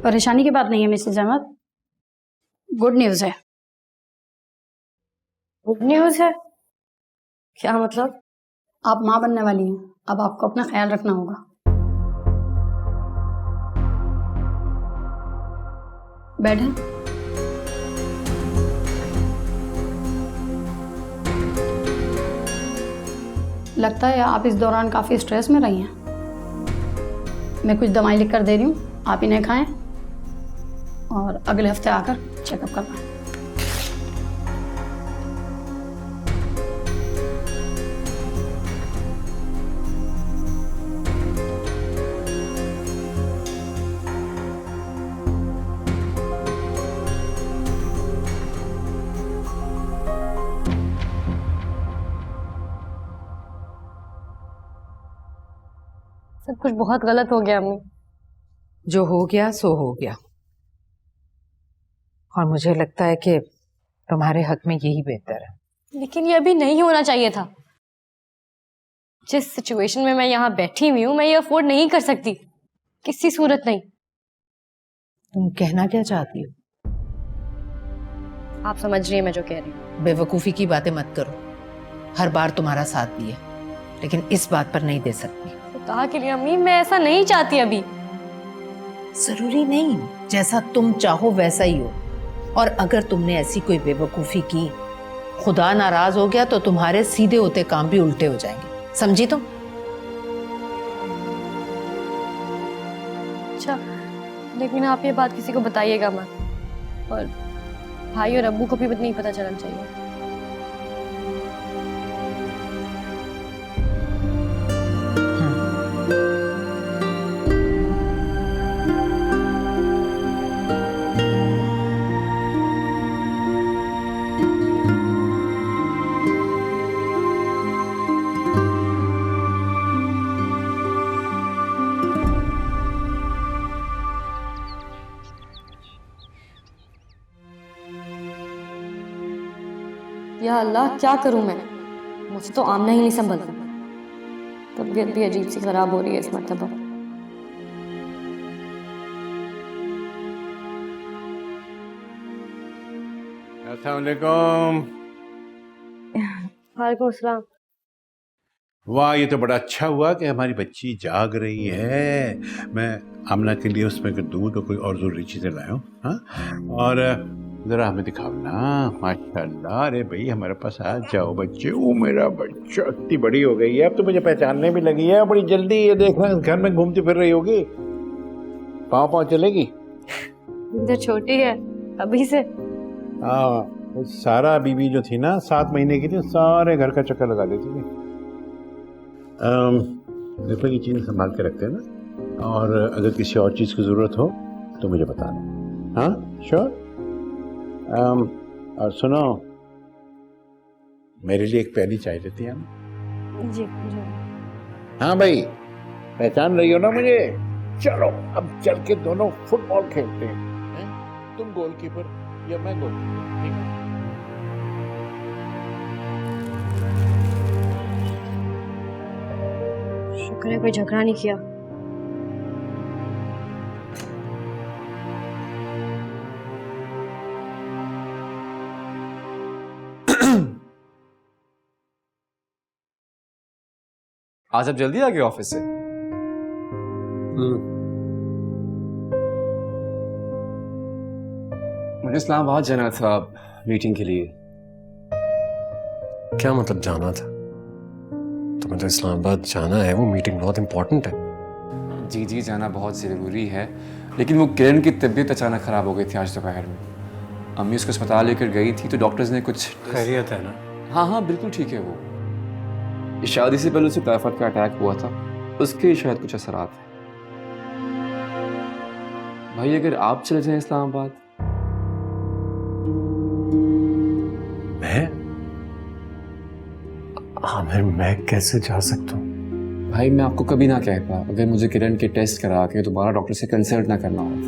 परेशानी की बात नहीं है मिसेज अहमद, गुड न्यूज़ है। गुड न्यूज़ है? क्या मतलब? आप माँ बनने वाली हैं, अब आपको अपना ख्याल रखना होगा। बैठे। लगता है आप इस दौरान काफ़ी स्ट्रेस में रही हैं। मैं कुछ दवाई लिख कर दे रही हूँ, आप इन्हें खाएं और अगले हफ्ते आकर चेकअप करवाएं। सब कुछ बहुत गलत हो गया अम्मी। जो हो गया सो हो गया, और मुझे लगता है कि तुम्हारे हक में यही बेहतर है। लेकिन ये अभी नहीं होना चाहिए था। जिस सिचुएशन में मैं यहाँ बैठी हुई हूँ, मैं ये अफोर्ड नहीं कर सकती, किसी सूरत नहीं। तुम कहना क्या चाहती हो? आप समझ रही हैं मैं जो कह रही हूँ। बेवकूफी की बातें मत करो। हर बार तुम्हारा साथ दिए, लेकिन इस बात पर नहीं दे सकती। कहा के लिए अम्मी, मैं ऐसा नहीं चाहती अभी। जरूरी नहीं, जैसा तुम चाहो वैसा ही हो। और अगर तुमने ऐसी कोई बेवकूफी की, खुदा नाराज हो गया तो तुम्हारे सीधे होते काम भी उल्टे हो जाएंगे, समझी तुम? अच्छा, लेकिन आप ये बात किसी को बताइएगा मत, और भाई और अब्बू को भी नहीं पता चलना चाहिए। या अल्लाह, क्या करूं मैं? मुझे तो आमना ही नहीं संभलता। तबीयत भी अजीब सी खराब हो रही है इस मरतबा। अस्सलामुअलैकुम। वालेकुम अस्सलाम। वाह, ये तो बड़ा अच्छा हुआ कि हमारी बच्ची जाग रही है। मैं आमना के लिए उसमें दूध और कोई और जरूरी चीजें लाया हूँ। हाँ, और जरा हमें दिखाओ ना। माशाल्लाह, अरे भाई हमारे पास आ जाओ बच्चे। ओ मेरा बच्चा, इतनी बड़ी हो गई है अब तो मुझे पहचानने भी लगी है बड़ी जल्दी। ये देखना, घर में घूमती फिर रही होगी, पाँव पाँव चलेगी। जो छोटी है अभी से। हाँ, वो सारा बीबी जो थी ना 7 महीने की थी, सारे घर का चक्कर लगा देती थी। देखो ये चीज़ संभाल के रखते हैं ना, और अगर किसी और चीज़ की ज़रूरत हो तो मुझे बताना। हाँ श्योर। और सुनो, मेरे लिए एक प्याली चाय लेती है ना? जी जी। हाँ भाई, पहचान रही हो ना मुझे? चलो अब चल के दोनों फुटबॉल खेलते हैं। तुम गोलकीपर या मैं गोलकीपर, ठीक है? शुक्र है कोई झगड़ा नहीं किया। आज आप जल्दी आ गए ऑफिस से? मुझे इस्लामाबाद जाना था मीटिंग के लिए। क्या मतलब जाना था? तुम्हें तो इस्लामाबाद जाना है, वो मीटिंग बहुत इंपॉर्टेंट है। जी जी, जाना बहुत ज़रूरी है, लेकिन वो किरण की तबीयत अचानक ख़राब हो गई थी आज दोपहर में। अम्मी उसको अस्पताल लेकर गई थी तो डॉक्टर्स ने कुछ। खैरियत है ना? हाँ हाँ बिल्कुल ठीक है। वो शादी से पहले उसे टाइफाइड का अटैक हुआ था, उसके शायद कुछ असरात हैं। भाई अगर आप चले जाएं इस्लामाबाद। मैं? आमिर, मैं कैसे जा सकता हूँ? भाई मैं आपको कभी ना कहता अगर मुझे किरण के टेस्ट करा के दोबारा डॉक्टर से कंसल्ट ना करना होता।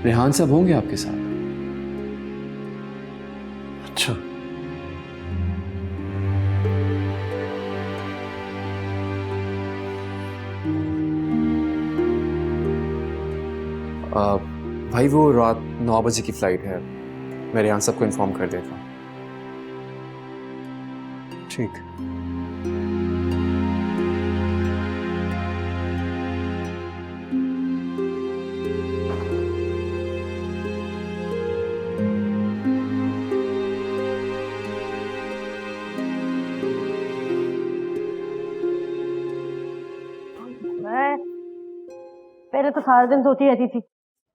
रेहान साहब होंगे आपके साथ। अच्छा, भाई वो रात 9 बजे की फ़्लाइट है, मेरे यहाँ सबको इन्फॉर्म कर देता हूँ। ठीक। मैं पहले तो सारा दिन सोती रहती थी,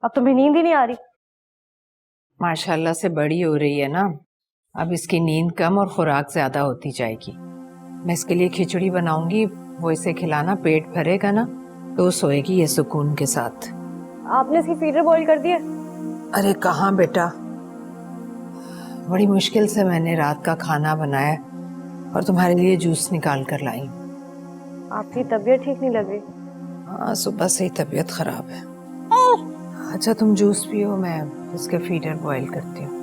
अब तो मेरी नींद ही नहीं आ रही। माशाल्लाह से बड़ी हो रही है ना, अब इसकी नींद कम और खुराक ज्यादा होती जाएगी। मैं इसके लिए खिचड़ी बनाऊंगी, वो इसे खिलाना, पेट भरेगा ना तो सोएगी ये सुकून के साथ। आपने इसकी फीडर बॉईल कर दी है? अरे कहाँ बेटा, बड़ी मुश्किल से मैंने रात का खाना बनाया और तुम्हारे लिए जूस निकाल कर लाई। आपकी तबीयत ठीक नहीं लग रही? हाँ, सुबह से ही तबीयत खराब है। अच्छा तुम जूस पियो, मैं इसके फीडर बॉईल करती हूँ।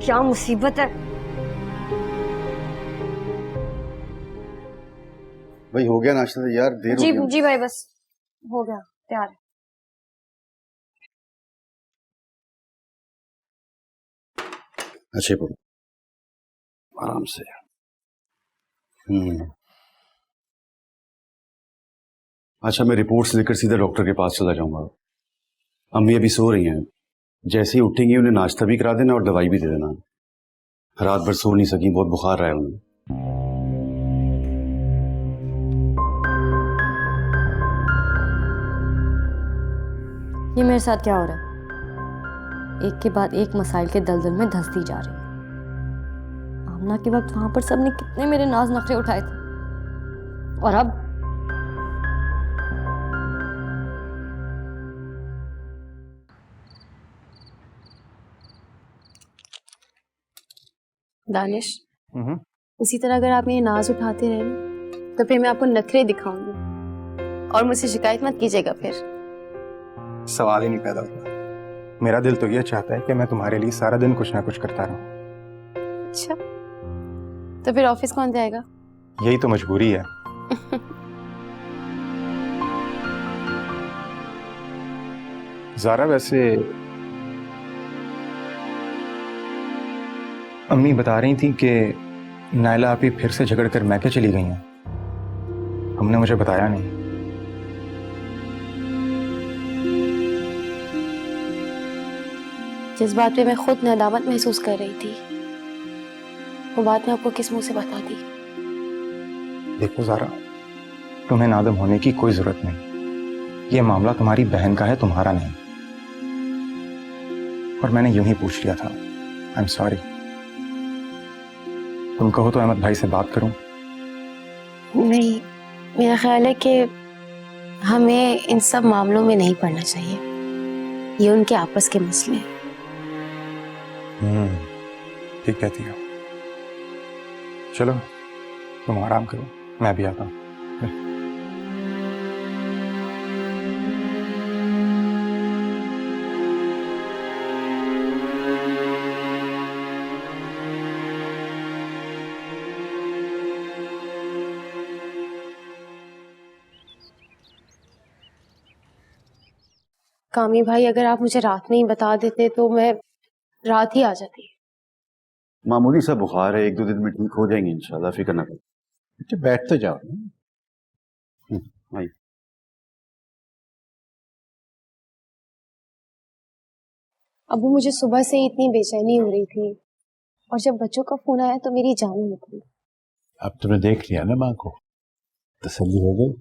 क्या मुसीबत है। भाई हो गया नाश्ता यार, देर हो गई। जी भाई बस हो गया, तैयार है। अच्छे पढ़ो, आराम से। अच्छा मैं रिपोर्ट्स लेकर सीधा डॉक्टर के पास चला जाऊंगा। अम्मी अभी सो रही हैं, जैसे ही उठेंगी उन्हें नाश्ता भी करा देना और दवाई भी दे देना। रात भर सो नहीं सकी, बहुत बुखार रहा है उन्हें। ये मेरे साथ क्या हो रहा है? एक के बाद एक मसाइल के दलदल में धंसती जा रही हूँ। आमना के वक्त वहां पर सबने कितने मेरे नाज नखरे उठाए थे, और अब दानिश, इसी तरह अगर आप मेरी नाज उठाते रहे ना, तो फिर मैं आपको नखरे दिखाऊंगी और मुझसे शिकायत मत कीजिएगा फिर। सवाल ही नहीं पैदा होता। मेरा दिल तो ये चाहता है कि मैं तुम्हारे लिए सारा दिन कुछ ना कुछ करता रहूं। अच्छा, तो फिर ऑफिस कौन जाएगा? यही तो मजबूरी है। ज़ारा, वैसे अम्मी बता रही थी कि नायला आपी फिर से झगड़ कर मैके चली गई हैं। हमने मुझे बताया नहीं। जिस बात पे मैं खुद नदामत महसूस कर रही थी, वो बात मैं आपको किस मुंह से बता दी? देखो ज़ारा, तुम्हें नादम होने की कोई जरूरत नहीं। ये मामला तुम्हारी बहन का है, तुम्हारा नहीं। और मैंने यूं ही पूछ लिया था। I am sorry. तुम कहो तो अहमद भाई से बात करूं? नहीं, मेरा ख्याल है कि हमें इन सब मामलों में नहीं पड़ना चाहिए। ये उनके आपस के मसले हैं। ठीक कहती हो। चलो तुम आराम करो, मैं भी आता हूँ। कामी भाई, अगर आप मुझे रात में ही बता देते तो मैं रात ही आ जाती। मामूली सा बुखार है, 1-2 दिन में ठीक हो जाएंगे इंशाल्लाह, फिक्र ना करो। अच्छा बैठ तो जाओ। आई अबू, मुझे सुबह से इतनी बेचैनी हो रही थी और जब बच्चों का फोन आया तो मेरी जान निकली। अब तुमने देख लिया ना माँ को, तसल्ली हो गई।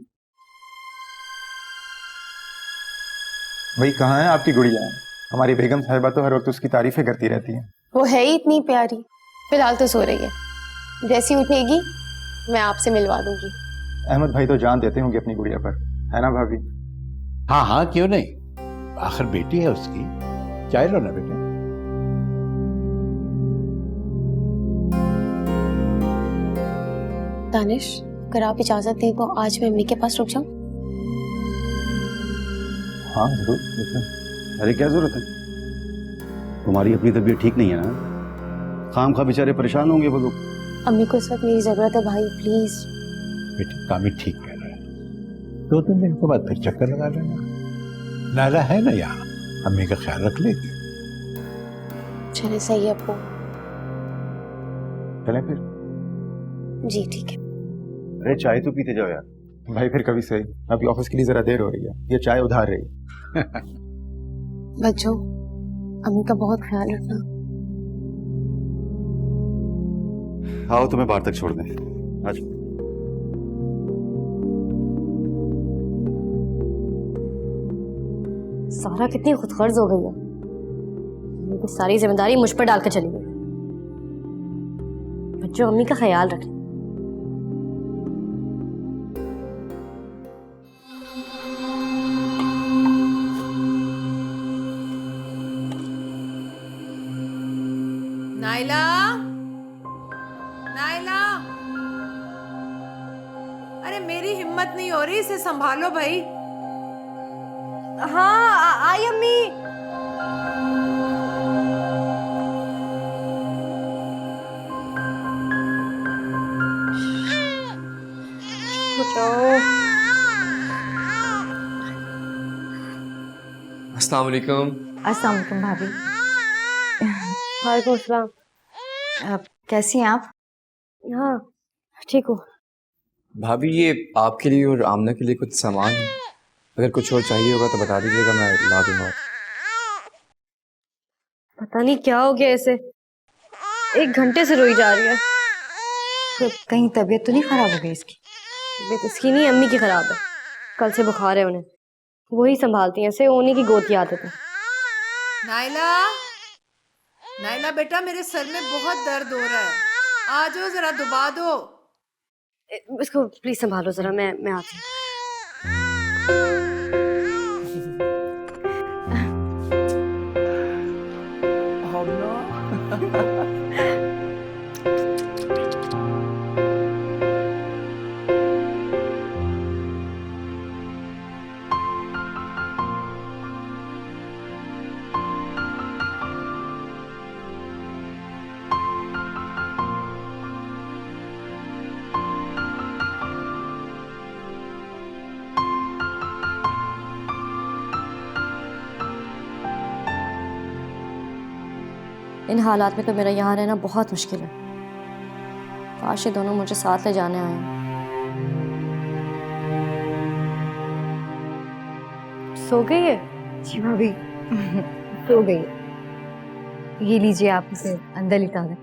भाई कहाँ है आपकी गुड़िया? हमारी बेगम साहिबा तो हर वक्त उसकी तारीफें करती रहती हैं। वो है ही इतनी प्यारी। फिलहाल तो सो रही है, जैसी उठेगी मैं आपसे मिलवा दूंगी। अहमद भाई तो जान देते होंगे अपनी गुड़िया पर, है ना भाभी? हाँ हाँ क्यों नहीं, आखिर बेटी है उसकी, चाय लो ना बेटा। दानिश, अगर आप इजाजत दें तो आज मैं अम्मी के पास रुक जाऊं? हाँ जरूर, लेकिन अरे क्या जरूरत है, तुम्हारी अपनी तबीयत ठीक नहीं है ना, खाम खा बेचारे परेशान होंगे वो लोग। अम्मी को इस वक्त मेरी जरूरत है भाई, प्लीज। बेटी कामी ठीक कह रहा है, 2-3 दिन के बाद फिर चक्कर लगा लेना। नाला है ना यहाँ, अम्मी का ख्याल रख लेगी। चले सही है अप्पू। चलें फिर? जी ठीक है। अरे चाय तो पीते जाओ यार। भाई फिर कभी सही, अभी ऑफिस के लिए जरा देर हो रही है, ये चाय उधार रही। बच्चों, अम्मी का बहुत ख्याल रखना। आओ तुम्हें बाहर तक छोड़ दें, आज। सारा कितनी खुदगर्ज हो गई है, ये तो सारी जिम्मेदारी मुझ पर डालकर चली गई। बच्चों, अम्मी का ख्याल रखें। नाइला, नाइला, अरे मेरी हिम्मत नहीं हो रही, इसे संभालो भाई। हाँ आई अम्मी। अस्सलाम वालेकुम। अस्सलाम वालेकुम भाभी। वालेकुम अस्सलाम। कैसी हैं आप? हाँ ठीक हो। भाभी ये आपके लिए और आमना के लिए कुछ सामान है, अगर कुछ और चाहिए होगा तो बता दीजिएगा, मैं ला दूंगा। पता नहीं क्या हो गया इसे, 1 घंटे से रोई जा रही है। तो कहीं तबीयत तो नहीं खराब हो गई इसकी? तबीयत इसकी नहीं, अम्मी की खराब है। कल से बुखार है उन्हें, वही संभालती हैं इसे, उन्हीं की गोद की आदत है। नाइला, नाइला बेटा, मेरे सर में बहुत दर्द हो रहा है, आ जाओ जरा दबा दो। इसको प्लीज संभालो जरा, मैं आती हूँ। इन हालात में तो मेरा यहाँ रहना बहुत मुश्किल है। काश ये दोनों मुझे साथ ले जाने आए। सो गई है? जी भाभी सो गई। ये लीजिए, आप उसे अंदर लिटा दें।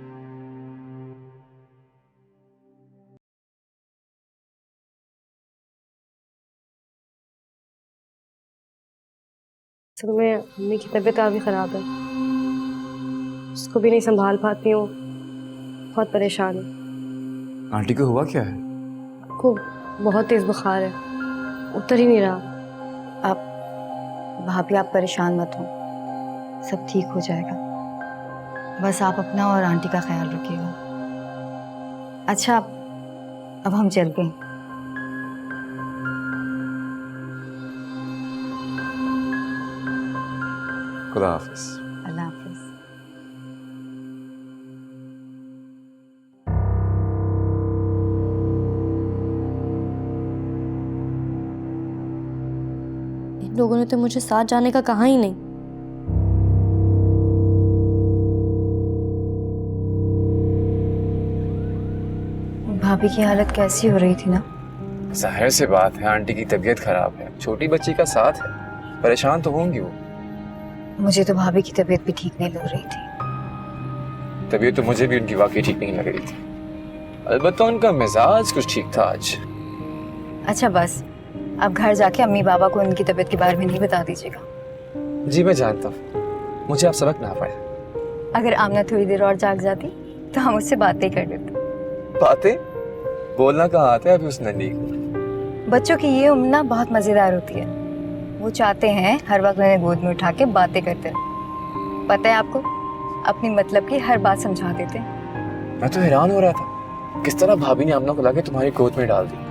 असल में मम्मी की तबीयत काफ़ी ख़राब है, उसको भी नहीं संभाल पाती हूँ, बहुत परेशान हूँ। आंटी को हुआ क्या है? को बहुत तेज़ बुखार है, उतर ही नहीं रहा। आप भाभी, आप परेशान मत हो, सब ठीक हो जाएगा। बस आप अपना और आंटी का ख्याल रखिएगा। अच्छा, अब हम चलते हैं। खुदा हाफिज। अल्लाह हाफिज। इन लोगों ने तो मुझे साथ जाने का कहा ही नहीं। भाभी की हालत कैसी हो रही थी ना? जाहिर सी बात है, आंटी की तबीयत खराब है, छोटी बच्ची का साथ है, परेशान तो होंगी वो। मुझे तो भाभी की तबीयत भी ठीक नहीं लग रही थी। तबीयत तो मुझे भी उनकी वाकई ठीक नहीं लग रही थी, अलबत्ता उनका मिजाज कुछ ठीक था आज। अच्छा बस, अब घर जाके अम्मी बाबा को उनकी तबीयत के बारे में नहीं बता दीजिएगा। जी मैं जानता हूँ, मुझे आप सबक ना पाए। अगर आमना थोड़ी देर और जाग जाती तो हम उससे बातें कर लेते। बातें बोलना कहाँ आता है अभी उस नन्ही को। बच्चों की ये उम्र ना बहुत मजेदार होती है। वो चाहते हैं हर वक्त मैंने गोद में उठा के बातें करते रहो। पता है आपको, अपनी मतलब की हर बात समझा देते हैं। मैं तो हैरान हो रहा था किस तरह भाभी ने आमना को लाके तुम्हारी गोद में डाल दी।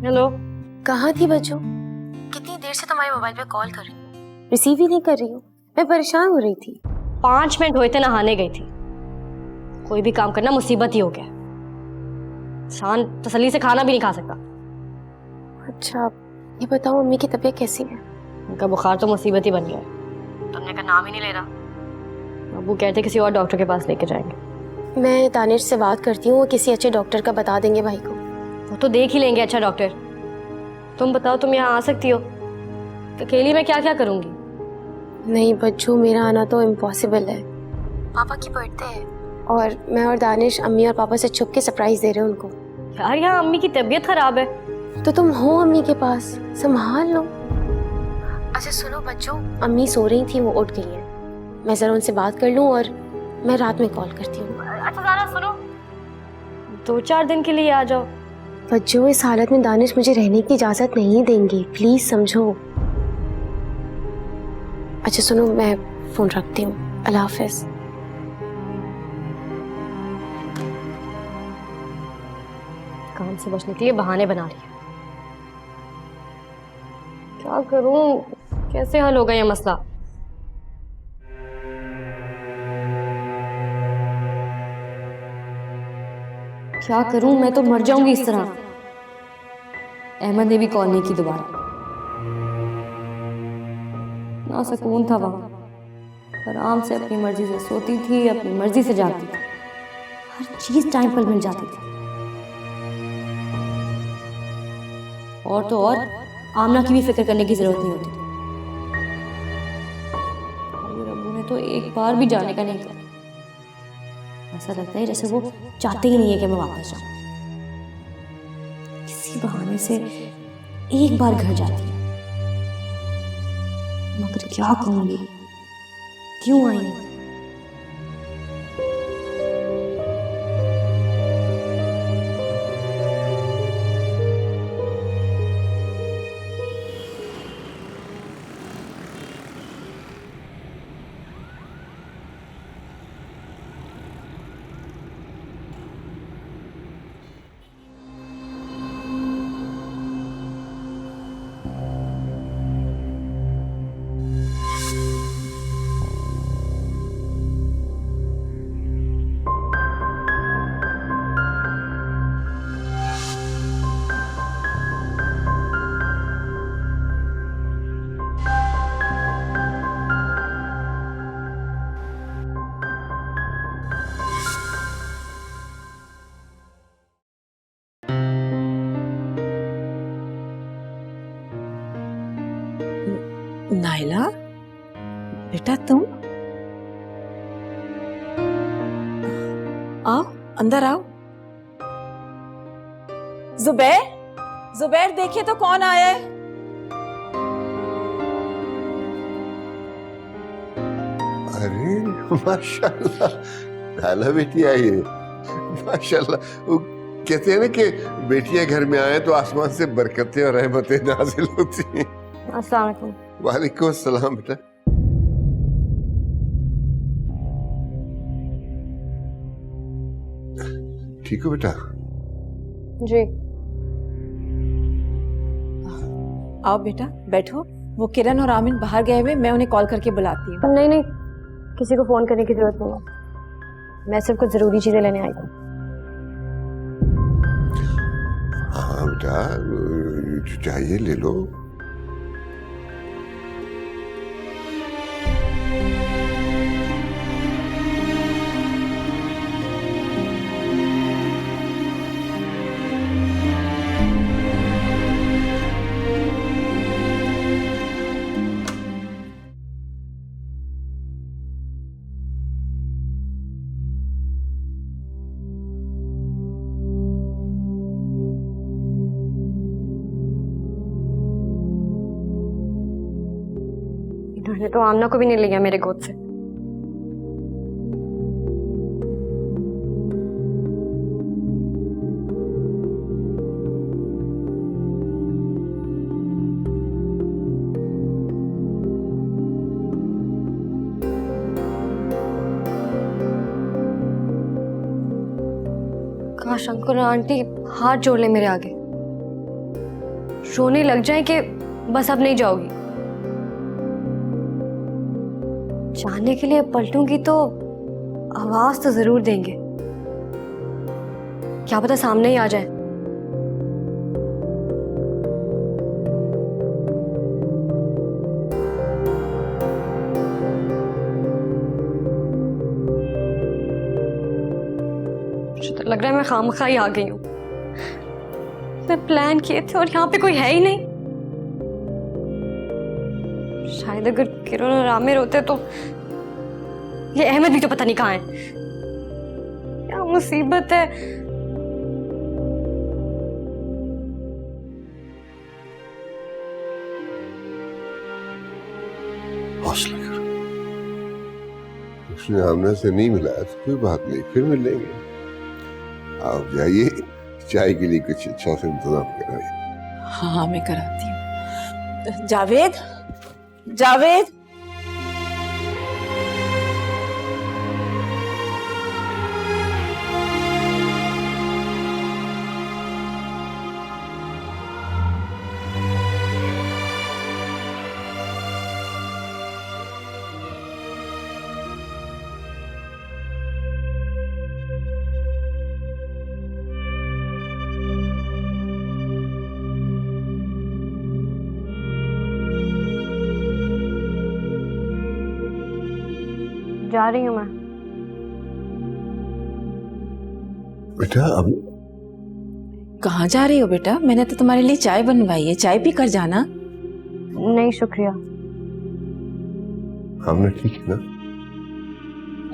हेलो। कहाँ थी बच्चों? कितनी देर से तुम्हारे मोबाइल पे कॉल कर रही हूँ, रिसीव ही नहीं कर रही हूँ। मैं परेशान हो रही थी। 5 मिनट हुए थे नहाने गई थी। कोई भी काम करना मुसीबत ही हो गया। इंसान तसल्ली से खाना भी नहीं खा सकता। अच्छा ये बताओ मम्मी की तबीयत कैसी है? उनका बुखार तो मुसीबत ही बन गया है। तुमने का नाम ही नहीं ले रहा। अबू कहते किसी और डॉक्टर के पास लेके जाएंगे। मैं दानिश से बात करती हूँ, वो किसी अच्छे डॉक्टर का बता देंगे भाई को। वो तो देख ही लेंगे अच्छा डॉक्टर। तुम बताओ, तुम यहाँ आ सकती हो तो अकेली मैं क्या क्या करूँगी? नहीं बच्चों, मेरा आना तो इम्पॉसिबल है। पापा की बर्थडे है और मैं और दानिश अम्मी और पापा से छुप के सरप्राइज दे रहे हैं उनको। यार यहाँ अम्मी की तबीयत खराब है। तो तुम हो अम्मी के पास, संभाल लो। अच्छा सुनो बच्चों, अम्मी सो रही थी, वो उठ गई है। मैं जरा उनसे बात कर लूँ और मैं रात में कॉल करती हूँ। अच्छा ज़रा सुनो, 2-4 दिन के लिए आ जाओ। बच्चों इस हालत में दानिश मुझे रहने की इजाजत नहीं देंगे, प्लीज समझो। अच्छा सुनो, मैं फोन रखती हूँ। अल्लाह हाफिज। काम से बचने के लिए बहाने बना रही है। क्या करूं, कैसे हल होगा ये मसला? क्या करूं, मैं तो मर जाऊंगी इस तरह। अहमद ने भी कॉल नहीं की दोबारा। ना सुकून था वहां। आराम से अपनी मर्जी से सोती थी, अपनी मर्जी से जागती थी। हर चीज टाइम पर मिल जाती थी। और तो और आमना की भी फिक्र करने की जरूरत नहीं होती। रब्बू ने तो एक बार भी जाने का नहीं कहा। ऐसा लगता है जैसे वो चाहते ही नहीं है कि मैं वापस जाऊं। किसी बहाने से एक बार घर जाती है, मगर क्या कहूंगी, क्यों आई है? नाइला बेटा, तुम आओ, अंदर आओ। जुबैर, जुबैर देखिए तो कौन आया है। अरे माशाल्लाह, नाला बेटी आई है। माशाल्लाह, वो कहते हैं ना कि बेटियां घर में आए तो आसमान से बरकतें और रहमतें नाजिल होती हैं। अस्सलाम वालेकुम। वालेकुम अस्सलाम बेटा। ठीक हो बेटा? जी। आओ बेटा बैठो। वो किरण और आमिन बाहर गए हुए, मैं उन्हें कॉल करके बुलाती हूँ। नहीं नहीं, किसी को फोन करने की जरूरत नहीं है। मैं सिर्फ कुछ जरूरी चीजें लेने आई हूँ। हाँ बेटा, जो चाहिए ले लो। तो आमना को भी नहीं लिया मेरे गोद से। काश अंकल और आंटी हाथ जोड़ ले मेरे आगे, रोने लग जाए कि बस अब नहीं जाओगी। जाने के लिए पलटूंगी तो आवाज तो जरूर देंगे, क्या पता सामने ही आ जाए। मुझे तो लग रहा है मैं खामखा ही आ गई हूँ। मैं प्लान किए थे और यहाँ पे कोई है ही नहीं। शायद अगर किरण और आमिर होते तो ये अहमद भी तो पता नहीं कहाँ है। क्या मुसीबत है। हौसला करो, उसने आमना से नहीं मिला तो कोई बात नहीं, फिर मिल लेंगे। आप जाइए, चाय के लिए कुछ अच्छा से इंतजाम कराइए। हाँ मैं कराती हूँ। जावेद, जावेद, जा रही हूँ मैं। बेटा अब कहाँ जा रही हो बेटा? मैंने तो तुम्हारे लिए चाय बनवाई है, चाय पी कर जाना। नहीं शुक्रिया। आमना ठीक है ना?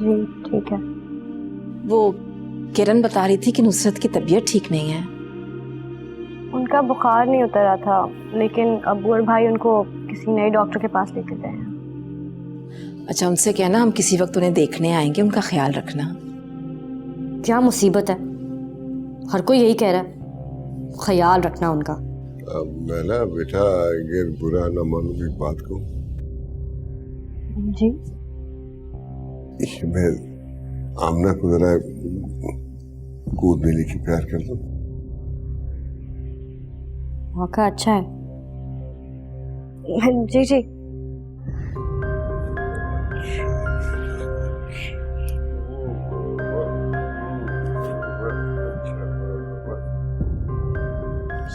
जी ठीक है। वो किरण बता रही थी कि नुसरत की तबीयत ठीक नहीं है। उनका बुखार नहीं उतर रहा था, लेकिन अब्बू और भाई उनको किसी नए डॉक्टर के पास लेके गए हैं। अच्छा उनसे कहना हम किसी वक्त उन्हें देखने आएंगे, उनका ख्याल रखना। क्या मुसीबत है, हर कोई यही कह रहा है, ख्याल रखना उनका। अब मैं ना बेटा अगर बुरा ना मानो एक बात कहूँ। जी मैं आमना को जरा गोद में लेके प्यार कर दूं। मौका अच्छा है। जी जी।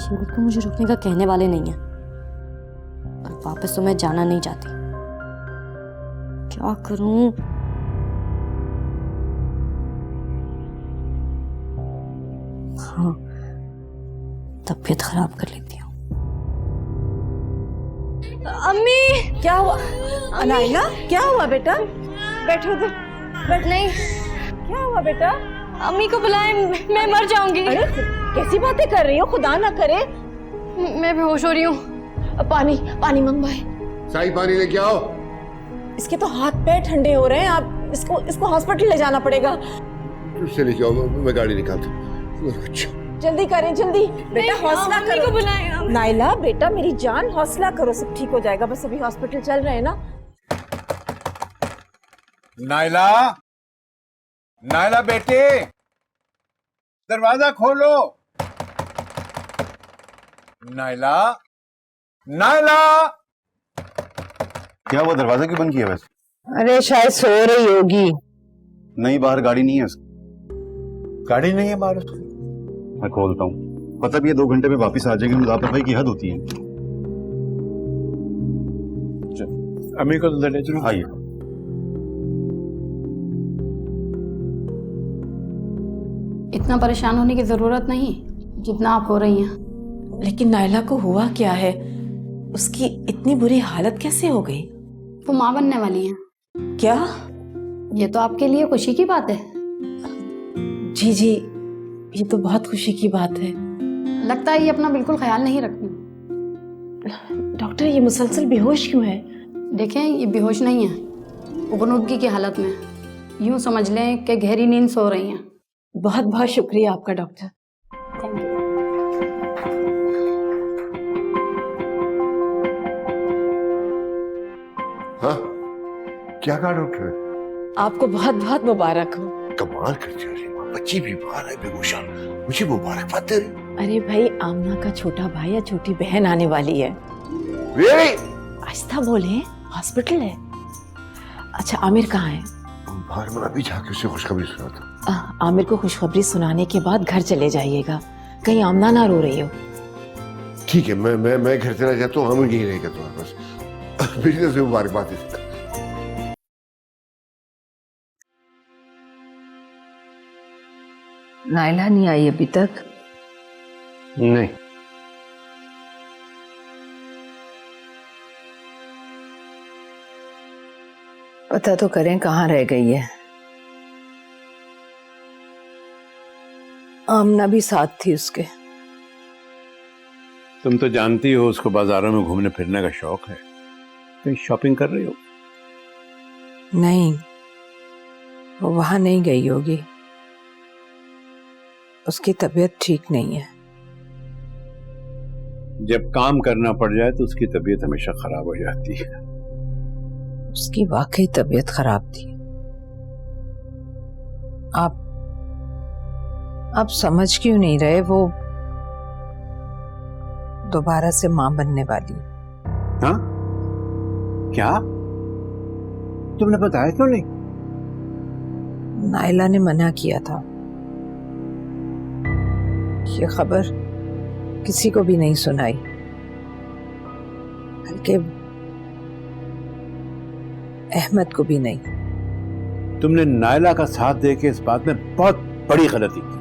सूरज तो मुझे रुकने का कहने वाले नहीं है, और वापस तो मैं जाना नहीं चाहती। क्या करूं? हाँ, तबीयत खराब कर लेती हूँ। अम्मी क्या हुआ? अनाइला क्या हुआ बेटा? बैठो तो बैठ। नहीं, क्या हुआ बेटा? अम्मी को बुलाएं, मैं मर जाऊंगी। अरे कैसी बातें कर रही हो, खुदा ना करे। मैं बेहोश हो रही हूँ। पानी पानी मंगवाए। शाही पानी लेके आओ। इसके तो हाथ पैर ठंडे हो रहे हैं, आप इसको हॉस्पिटल ले जाना पड़ेगा। उससे लेके आओ, मैं गाड़ी निकालता हूँ। जल्दी करें जल्दी। बेटा हौसला करो। नाइला बेटा मेरी जान, हौसला करो, सब ठीक हो जाएगा। बस अभी हॉस्पिटल चल रहे हैं ना। नाइला, नाइला बेटे, दरवाजा खोलो। Naila, Naila. क्या हुआ, दरवाजा क्यों बंद किया वैसे? अरे शायद सो रही होगी। नहीं, बाहर गाड़ी नहीं है उसकी। गाड़ी नहीं है बाहर उसकी? मैं खोलता हूँ, पता भी है 2 घंटे में वापस आ जाएगी। लापरवाही की हद होती है। अम्मी को अंदर ले चलो। आइए। इतना परेशान होने की जरूरत नहीं जितना आप हो रही हैं। लेकिन नाइला को हुआ क्या है? उसकी इतनी बुरी हालत कैसे हो गई? वो माँ बनने वाली हैं। क्या? ये तो आपके लिए खुशी की बात है। जी जी, ये तो बहुत खुशी की बात है। लगता है ये अपना बिल्कुल ख्याल नहीं रखती। डॉक्टर ये मुसलसल बेहोश क्यों है? देखें, ये बेहोश नहीं है, गुनूदगी की हालत में है। यूँ समझ लें कि गहरी नींद सो रही हैं। बहुत बहुत शुक्रिया आपका डॉक्टर। Thank you. हाँ, क्या कहा डॉक्टर ने? आपको बहुत बहुत मुबारक हो। कमाल कर रही है, बच्ची भी बाहर है बेगुशा, मुझे मुबारकबाद दे रही। अरे भाई, आमना का छोटा भाई या छोटी बहन आने वाली है। आहिस्ता बोले, हॉस्पिटल है। अच्छा, आमिर कहाँ है? बाहर मैं अभी जाके उसे खुशखबरी सुनाता। आमिर को खुशखबरी सुनाने के बाद घर चले जाइएगा, कहीं आमना ना रो रही हो। ठीक है, मैं घर चला जाता हूँ, आमिर यही रहेगा तुम्हारे पास। मेरी तरफ से मुबारकबाद दे। नाइला नहीं आई अभी तक? नहीं। पता तो करें कहाँ रह गई है। आमना भी साथ थी उसके। तुम तो जानती हो उसको बाजारों में घूमने फिरने का शौक है, कहीं शॉपिंग कर रही हो? नहीं, वो वहां नहीं गई होगी, उसकी तबीयत ठीक नहीं है। जब काम करना पड़ जाए तो उसकी तबीयत हमेशा खराब हो जाती है। उसकी वाकई तबीयत खराब थी। आप समझ क्यों नहीं रहे? वो दोबारा से मां बनने वाली। हाँ? क्या? तुमने बताया क्यों नहीं? नाइला ने मना किया था। ये खबर किसी को भी नहीं सुनाई, बल्कि अहमद को भी नहीं। तुमने नाइला का साथ देके इस बात में बहुत बड़ी गलती की है।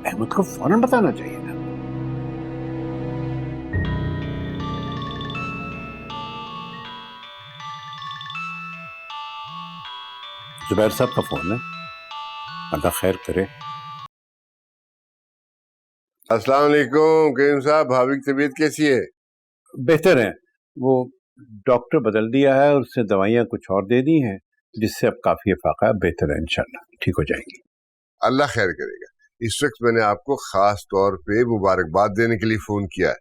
अहमद को फौरन बताना चाहिए ना। जुबैर साहब का फोन है, अल्लाह खैर करे। अस्सलाम वालेकुम करीम साहब, भाभी की तबीयत कैसी है? बेहतर है, वो डॉक्टर बदल दिया है और उसने दवाइयाँ कुछ और दे दी हैं, जिससे अब काफी इफाका बेहतर है, इंशाल्लाह ठीक हो जाएंगी। अल्लाह खैर करेगा। इस वक्त मैंने आपको खास तौर पे मुबारकबाद देने के लिए फोन किया है।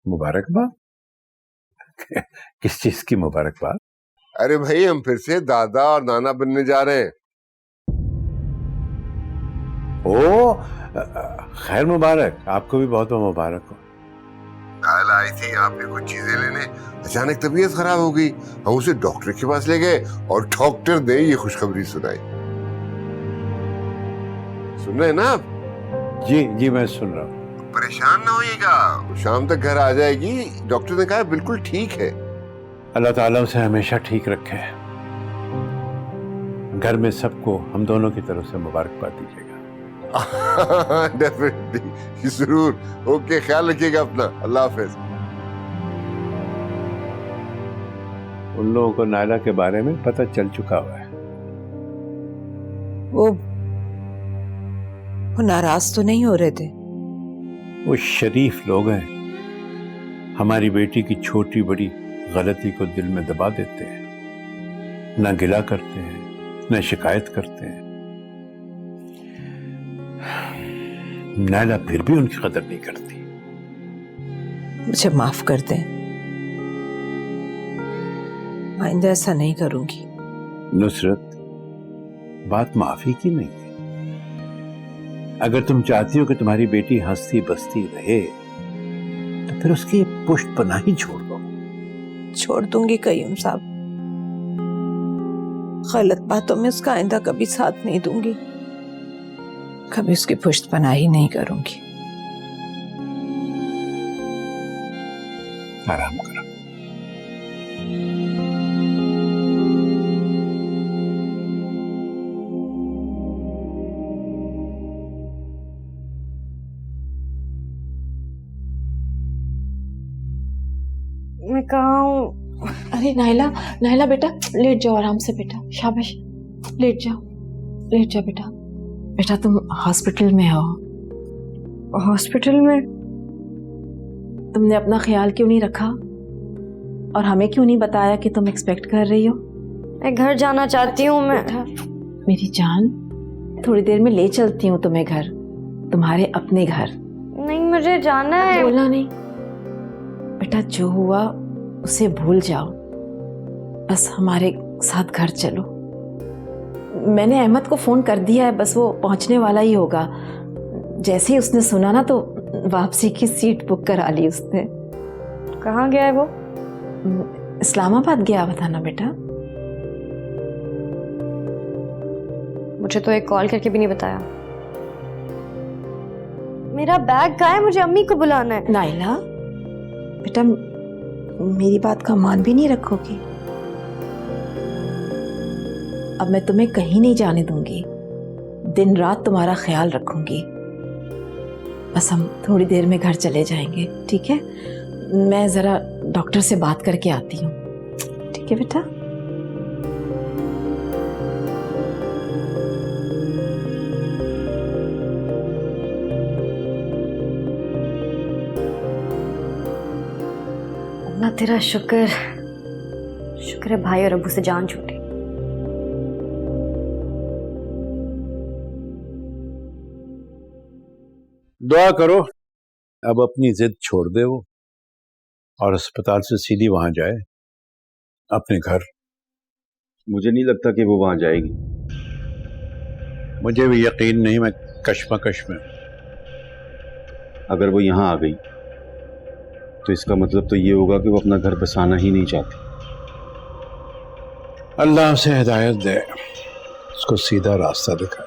मुबारकबाद? किस चीज की मुबारकबाद? अरे भाई, हम फिर से दादा और नाना बनने जा रहे हैं। ओ, खैर मुबारक, आपको भी बहुत बहुत मुबारक हो। नाइला आई थी आपने कुछ चीजें लेने, अचानक तबीयत खराब हो गई। हम उसे डॉक्टर के पास ले गए और डॉक्टर ने ये खुशखबरी सुनाई। सुन रहे हैं ना आप? जी जी, मैं सुन रहा हूँ। परेशान ना होइएगा, शाम तक घर आ जाएगी। डॉक्टर ने कहा बिल्कुल ठीक है। अल्लाह ताला उसे हमेशा ठीक रखे। घर में सबको हम दोनों की तरफ से मुबारकबाद दीजिएगा। डेफिनेटली, जरूर। ओके, ख्याल रखिएगा अपना। अल्लाह हाफिज। उन लोगों को नाइला के बारे में पता चल चुका हुआ है। वो नाराज तो नहीं हो रहे थे? वो शरीफ लोग हैं, हमारी बेटी की छोटी बड़ी गलती को दिल में दबा देते हैं, ना गिला करते हैं, ना शिकायत करते हैं। नाइला फिर भी उनकी कदर नहीं करती। मुझे माफ कर दें, आइंदा ऐसा नहीं करूंगी। नुसरत, बात माफी की नहीं है। अगर तुम चाहती हो कि तुम्हारी बेटी हंसती बसती रहे, तो फिर उसकी पुष्ट पनाही छोड़ दो। छोड़ दूंगी कयूम साहब, गलत बातों में उसका आइंदा कभी साथ नहीं दूंगी, कभी उसकी पुष्ट पनाही नहीं करूंगी। आराम करो। मैं कहाँ हूँ? अरे नाइला, नाइला बेटा लेट जाओ आराम से बेटा, शाबाश, लेट जाओ, लेट जाओ बेटा। बेटा तुम हॉस्पिटल में हो। हॉस्पिटल में? तुमने अपना ख्याल क्यों नहीं रखा? और हमें क्यों नहीं बताया कि तुम एक्सपेक्ट कर रही हो? मैं घर जाना चाहती हूँ। मैं मेरी जान, थोड़ी देर में ले चलती हूँ तुम्हें घर, तुम्हारे अपने घर। नहीं, मुझे जाना है। बोला नहीं बेटा, जो हुआ उसे भूल जाओ, बस हमारे साथ घर चलो। मैंने अहमद को फोन कर दिया है, बस वो पहुंचने वाला ही होगा। जैसे ही उसने सुना ना तो वापसी की सीट बुक करा ली उसने। कहाँ गया है वो? इस्लामाबाद गया हुआ था ना बेटा। मुझे तो एक कॉल करके भी नहीं बताया। मेरा बैग कहाँ है? मुझे अम्मी को बुलाना है। नाइला बेटा, मेरी बात का मान भी नहीं रखोगी? अब मैं तुम्हें कहीं नहीं जाने दूंगी, दिन रात तुम्हारा ख्याल रखूंगी। बस हम थोड़ी देर में घर चले जाएंगे, ठीक है? मैं जरा डॉक्टर से बात करके आती हूँ, ठीक है बेटा? अल्लाह तेरा शुक्र, शुक्र है भाई और अबू से जान छूटी। दुआ करो अब अपनी जिद छोड़ दे वो और अस्पताल से सीधी वहां जाए अपने घर। मुझे नहीं लगता कि वो वहां जाएगी। मुझे भी यकीन नहीं, मैं कश्मकश में। अगर वो यहाँ आ गई तो इसका मतलब तो ये होगा कि वो अपना घर बसाना ही नहीं चाहती। अल्लाह से हिदायत दे, उसको सीधा रास्ता दिखा।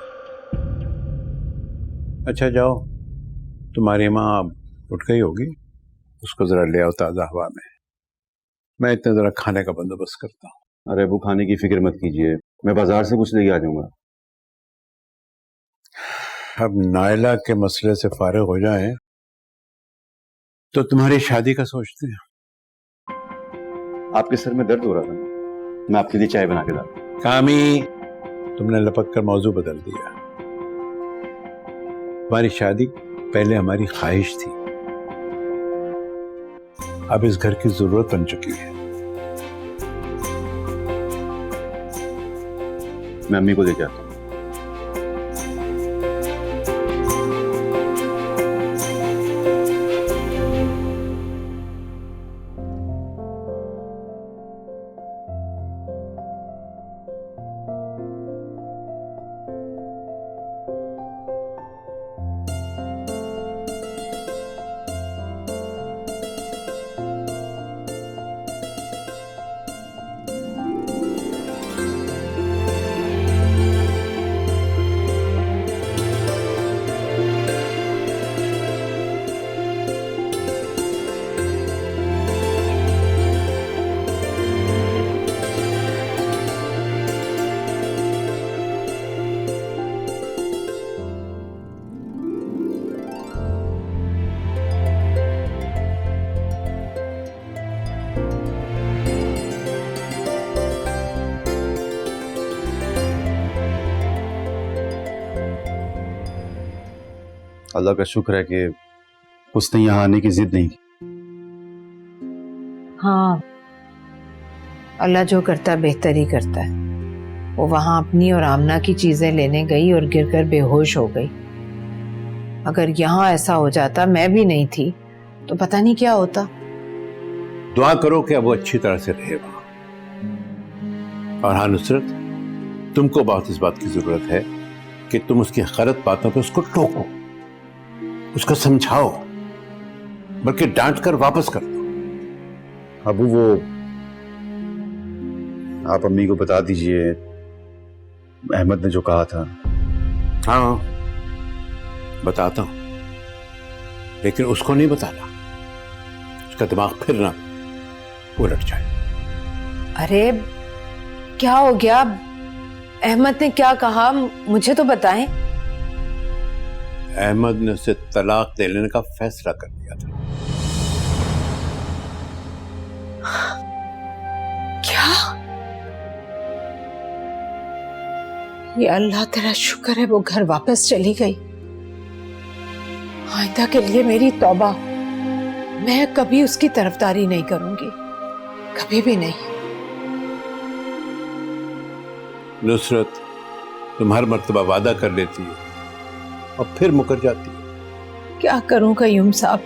अच्छा जाओ, तुम्हारी माँ उठ गई होगी, उसको जरा ले आओ ताज़ा हवा में। मैं इतना जरा खाने का बंदोबस्त करता हूँ। अरे वो खाने की फिक्र मत कीजिए, मैं बाजार से कुछ लेके आ जाऊंगा। अब नायला के मसले से फारिग हो जाएं तो तुम्हारी शादी का सोचते हैं। आपके सर में दर्द हो रहा था, मैं आपके लिए चाय बना के लाता। कामी, तुमने लपक कर मौजू बदल दिया। हमारी शादी पहले हमारी ख्वाहिश थी, अब इस घर की जरूरत बन चुकी है। मैं अम्मी को लेके आता हूँ। अल्लाह का शुक्र है कि उसने यहाँ आने की जिद नहीं की। हाँ, अल्लाह जो करता है बेहतर ही करता है। वो वहां अपनी और आमना की चीजें लेने गई और गिरकर बेहोश हो गई। अगर यहाँ ऐसा हो जाता, मैं भी नहीं थी, तो पता नहीं क्या होता। दुआ करो कि अब वो अच्छी तरह से रहे वहां। और हाँ नुसरत, तुमको बहुत इस बात की जरूरत है कि तुम उसकी गलत बातों पर उसको टोको, उसको समझाओ, बल्कि डांट कर वापस कर दो। अबू वो आप अम्मी को बता दीजिए अहमद ने जो कहा था। हाँ बताता हूं, लेकिन उसको नहीं बताना, उसका दिमाग फिर ना उलट जाए। अरे क्या हो गया? अहमद ने क्या कहा, मुझे तो बताएं। अहमद ने उसे तलाक दे लेने का फैसला कर दिया था। क्या? ये अल्लाह तेरा शुक्र है वो घर वापस चली गई। आइंदा के लिए मेरी तौबा, मैं कभी उसकी तरफदारी नहीं करूंगी। कभी भी नहीं। नुसरत, तुम हर मर्तबा वादा कर लेती हो और फिर मुकर जाती हो। क्या करूं कयूम साहब,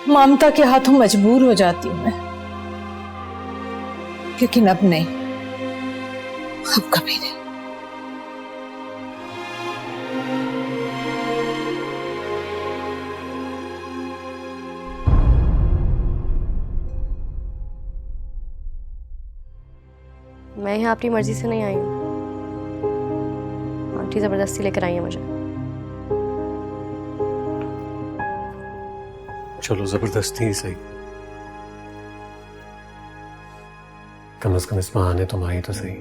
ममता के हाथों मजबूर हो जाती हूं मैं, लेकिन अब नहीं, अब कभी नहीं। मैं यहाँ अपनी मर्जी से नहीं आई हूँ, आंटी जबरदस्ती लेकर आई है मुझे। चलो जबरदस्ती ही सही, कम से कम इस बहाने तुम आई तो सही।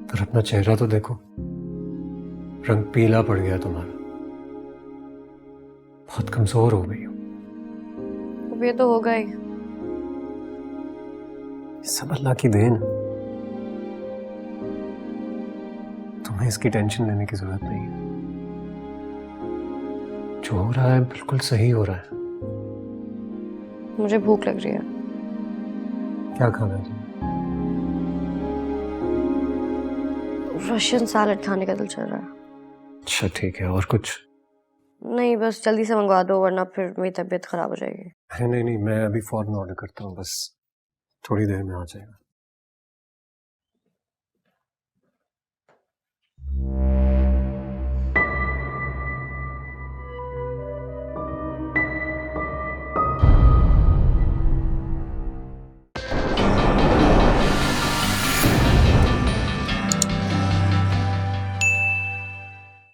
पर अपना चेहरा तो देखो, रंग पीला पड़ गया तुम्हारा, बहुत कमजोर हो गई हो। अब ये तो होगा ही। सब अल्लाह की देन, तुम्हें इसकी टेंशन लेने की जरूरत नहीं है। जो हो रहा है बिल्कुल सही हो रहा है। मुझे भूख लग रही है। क्या खाना है तुम्हें? रशियन सैलड खाने का दिल चल रहा है। अच्छा ठीक है, और कुछ? नहीं, बस जल्दी से मंगवा दो वरना फिर मेरी तबीयत खराब हो जाएगी। अरे नहीं नहीं, मैं अभी फौरन ऑर्डर करता हूँ, बस थोड़ी देर में आ जाएगा।